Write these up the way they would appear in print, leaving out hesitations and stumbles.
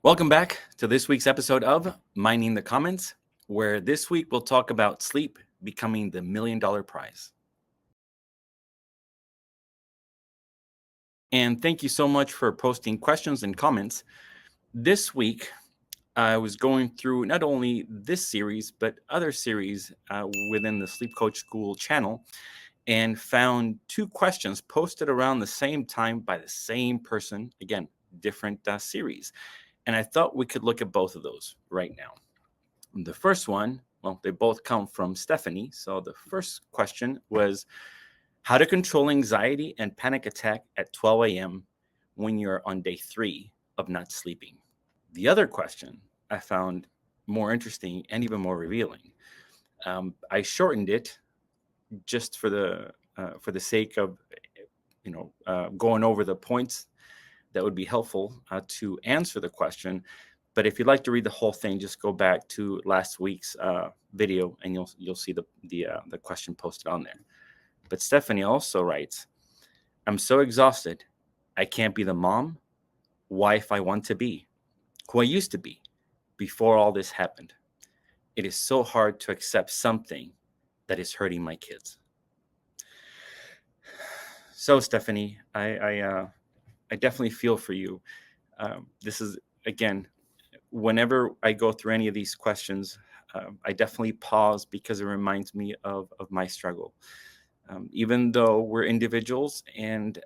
Welcome back to this week's episode of Minding the Comments, where this week we'll talk about sleep becoming the $1 million prize. And thank you so much for posting questions and comments. This week, I was going through not only this series, but other series within the Sleep Coach School channel and found two questions posted around the same time by the same person. Again, different series. And I thought we could look at both of those right now. The first one, well, they both come from Stephanie. So the first question was how to control anxiety and panic attack at 12 a.m. when you're on day 3 of not sleeping. The other question I found more interesting and even more revealing. I shortened it just for the sake of going over the points that would be helpful to answer the question. But if you'd like to read the whole thing, just go back to last week's video and you'll see the question posted on there. But Stephanie also writes, I'm so exhausted. I can't be the mom, wife I want to be, who I used to be before all this happened. It is so hard to accept something that is hurting my kids. So Stephanie, I definitely feel for you. This is, again, whenever I go through any of these questions, I definitely pause because it reminds me of my struggle. Even though we're individuals and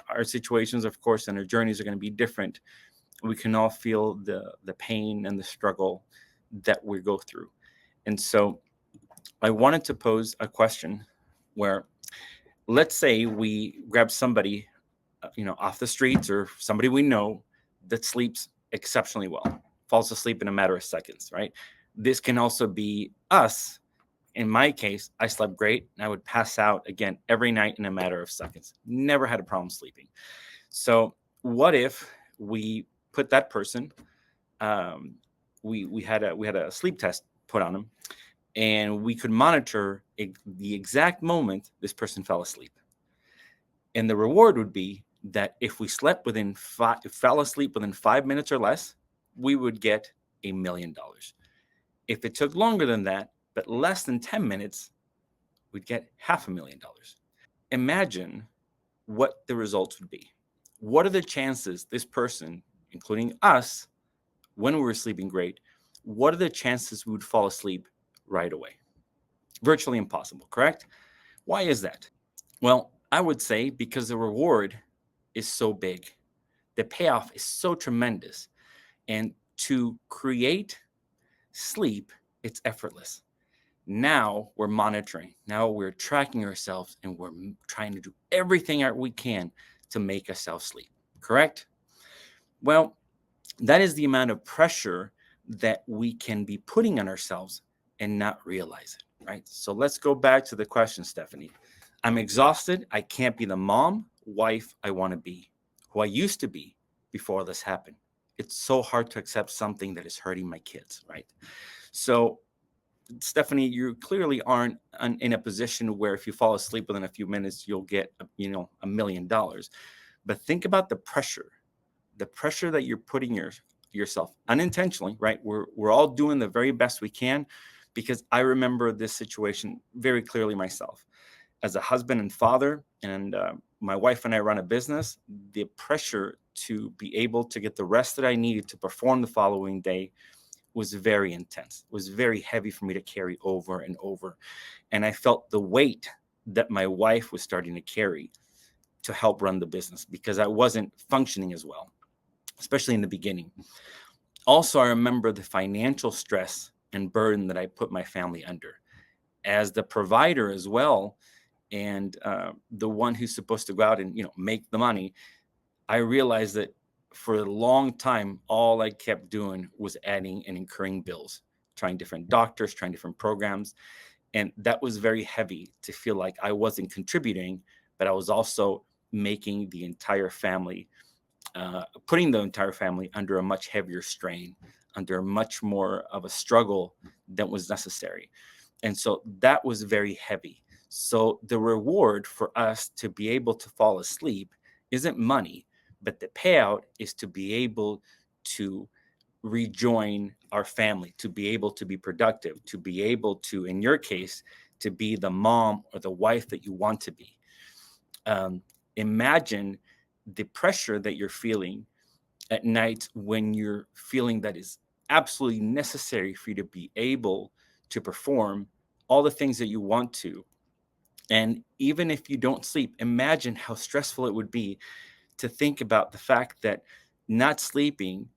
our situations, of course, and our journeys are going to be different, we can all feel the pain and the struggle that we go through. And so I wanted to pose a question where, let's say we grab somebody off the streets or somebody we know that sleeps exceptionally well, falls asleep in a matter of seconds, right? This can also be us. In my case, I slept great and I would pass out again every night in a matter of seconds. Never had a problem sleeping. So what if we put that person, we had a sleep test put on them, and we could monitor the exact moment this person fell asleep. And the reward would be that if we fell asleep within 5 minutes or less, we would get $1 million. If it took longer than that, but less than 10 minutes, we'd get $500,000. Imagine what the results would be. What are the chances this person, including us, when we were sleeping great, what are the chances we would fall asleep right away? Virtually impossible, correct? Why is that? Well, I would say because the reward is so big. The payoff is so tremendous. And to create sleep, it's effortless. Now we're monitoring. Now we're tracking ourselves and we're trying to do everything we can to make ourselves sleep. Correct? Well, that is the amount of pressure that we can be putting on ourselves and not realize it, right? So let's go back to the question, Stephanie. I'm exhausted. I can't be the mom, wife I want to be, who I used to be before this happened. It's so hard to accept something that is hurting my kids, right? So, Stephanie, you clearly aren't in a position where if you fall asleep within a few minutes, you'll get, $1 million. But think about the pressure that you're putting yourself unintentionally, right? We're all doing the very best we can, because I remember this situation very clearly myself. As a husband and father, and my wife and I run a business, the pressure to be able to get the rest that I needed to perform the following day was very intense. It was very heavy for me to carry over and over. And I felt the weight that my wife was starting to carry to help run the business because I wasn't functioning as well, especially in the beginning. Also, I remember the financial stress and burden that I put my family under. As the provider as well, and the one who's supposed to go out and make the money, I realized that for a long time, all I kept doing was adding and incurring bills, trying different doctors, trying different programs. And that was very heavy to feel like I wasn't contributing, but I was also making the entire family, putting the entire family under a much heavier strain, under much more of a struggle than was necessary. And so that was very heavy. So the reward for us to be able to fall asleep isn't money, but the payout is to be able to rejoin our family, to be able to be productive, to be able to, in your case, to be the mom or the wife that you want to be. Imagine the pressure that you're feeling at night when you're feeling that is absolutely necessary for you to be able to perform all the things that you want to. And even if you don't sleep, imagine how stressful it would be to think about the fact that not sleeping,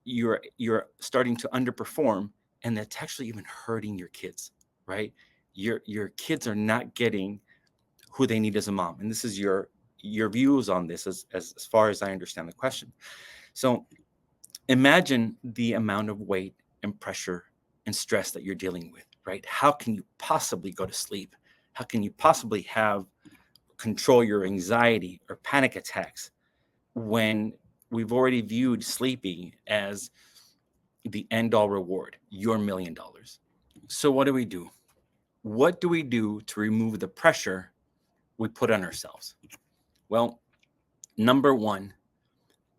you're starting to underperform, and that's actually even hurting your kids, right? Your kids are not getting who they need as a mom. And this is your views on this as far as I understand the question. So imagine the amount of weight and pressure and stress that you're dealing with, right? How can you possibly go to sleep? How can you possibly have control your anxiety or panic attacks when we've already viewed sleeping as the end all reward, your $1,000,000? So what do we do? What do we do to remove the pressure we put on ourselves? Well, number one,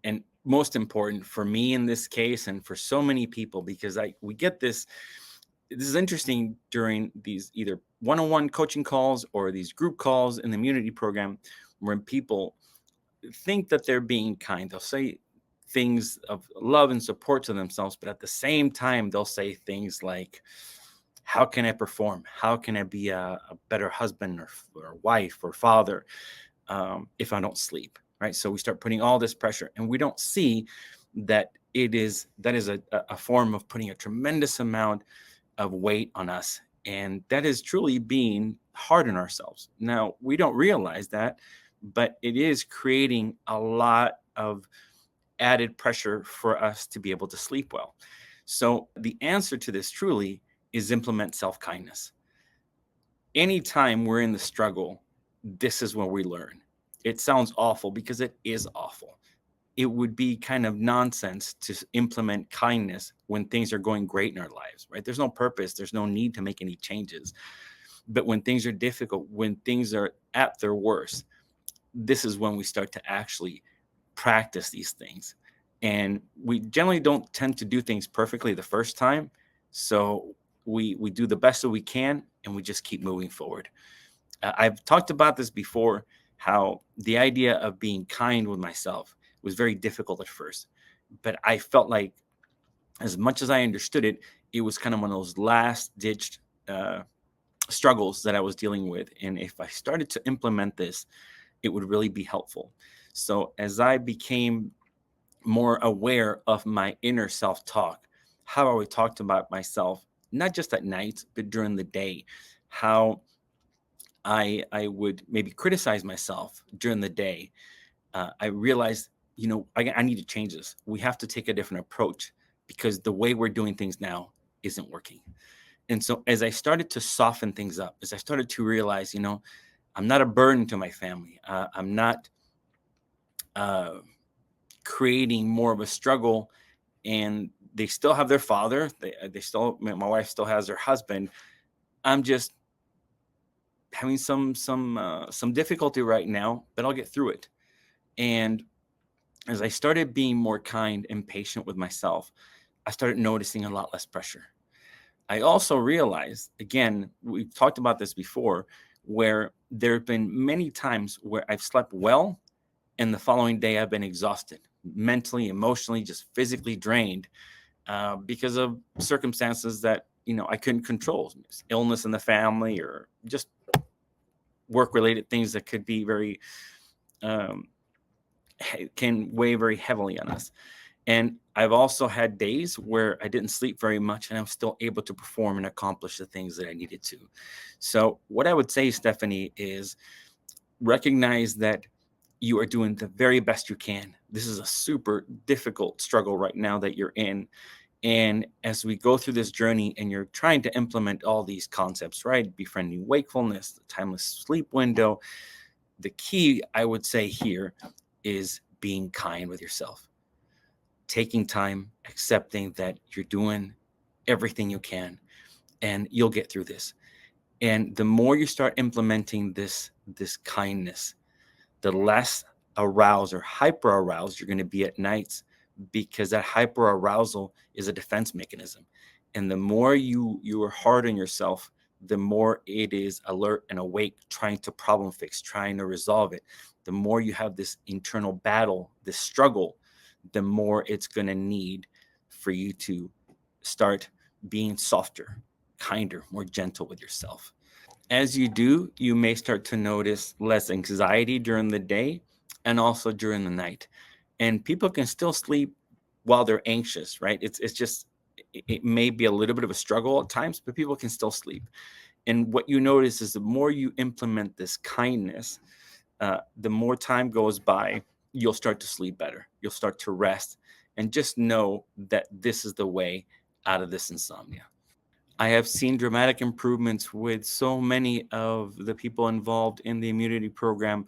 and most important for me in this case, and for so many people, because we get this is interesting during these either one-on-one coaching calls or these group calls in the immunity program, when people think that they're being kind. They'll say things of love and support to themselves, but at the same time, they'll say things like, how can I perform? How can I be a better husband or wife or father if I don't sleep? Right. So we start putting all this pressure, and we don't see that is a form of putting a tremendous amount of weight on us. And that is truly being hard on ourselves. Now, we don't realize that, but it is creating a lot of added pressure for us to be able to sleep well. So the answer to this truly is implement self-kindness. Anytime we're in the struggle, this is when we learn. It sounds awful because it is awful. It would be kind of nonsense to implement kindness when things are going great in our lives, right? There's no purpose. There's no need to make any changes. But when things are difficult, when things are at their worst, this is when we start to actually practice these things. And we generally don't tend to do things perfectly the first time. So we do the best that we can, and we just keep moving forward. I've talked about this before, how the idea of being kind with myself was very difficult at first. But I felt like, as much as I understood it, it was kind of one of those last-ditched struggles that I was dealing with. And if I started to implement this, it would really be helpful. So as I became more aware of my inner self-talk, how I would talk about myself, not just at night, but during the day, how I would maybe criticize myself during the day, I realized, I need to change this. We have to take a different approach, because the way we're doing things now isn't working. And so as I started to soften things up, as I started to realize, I'm not a burden to my family. I'm not creating more of a struggle, and they still have their father. My wife still has her husband. I'm just having some difficulty right now, but I'll get through it. And as I started being more kind and patient with myself, I started noticing a lot less pressure. I also realized, again, we've talked about this before, where there have been many times where I've slept well, and the following day I've been exhausted, mentally, emotionally, just physically drained, because of circumstances that I couldn't control, illness in the family, or just work-related things that could be can weigh very heavily on us. And I've also had days where I didn't sleep very much, and I'm still able to perform and accomplish the things that I needed to. So what I would say, Stephanie, is recognize that you are doing the very best you can. This is a super difficult struggle right now that you're in. And as we go through this journey and you're trying to implement all these concepts, right? Befriending wakefulness, the timeless sleep window, the key, I would say here, is being kind with yourself. Taking time, accepting that you're doing everything you can, and you'll get through this. And the more you start implementing this kindness, the less aroused or hyper aroused you're going to be at nights because that hyperarousal is a defense mechanism. And the more you are hard on yourself, the more it is alert and awake, trying to problem fix, trying to resolve it. The more you have this internal battle, this struggle, the more it's going to need for you to start being softer, kinder, more gentle with yourself. As you do, you may start to notice less anxiety during the day and also during the night. And people can still sleep while they're anxious, right? It's just, it may be a little bit of a struggle at times, but people can still sleep. And what you notice is the more you implement this kindness, the more time goes by, you'll start to sleep better. You'll start to rest, and just know that this is the way out of this insomnia. I have seen dramatic improvements with so many of the people involved in the immunity program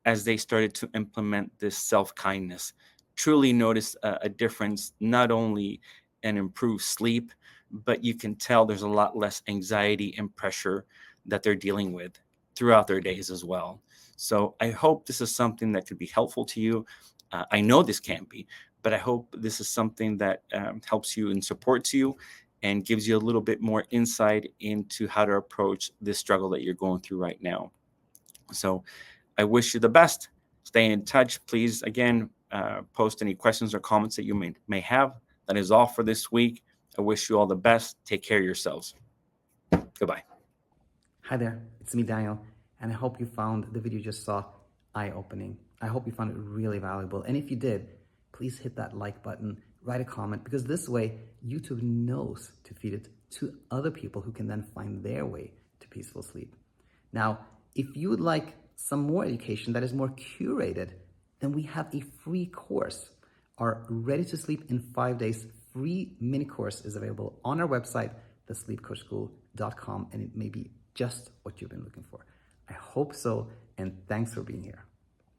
as they started to implement this self-kindness. Truly notice a difference, not only an improved sleep, but you can tell there's a lot less anxiety and pressure that they're dealing with throughout their days as well. So I hope this is something that could be helpful to you. I know this can't be, but I hope this is something that helps you and supports you and gives you a little bit more insight into how to approach this struggle that you're going through right now. So I wish you the best. Stay in touch. Please, again, post any questions or comments that you may have. That is all for this week. I wish you all the best. Take care of yourselves. Goodbye. Hi there, it's me, Daniel, and I hope you found the video you just saw eye-opening. I hope you found it really valuable, and if you did, please hit that like button, write a comment, because this way YouTube knows to feed it to other people who can then find their way to peaceful sleep. Now, if you would like some more education that is more curated, then we have a free course. Our Ready to Sleep in 5 Days free mini course is available on our website, thesleepcoachschool.com, and it may be just what you've been looking for. I hope so, and thanks for being here.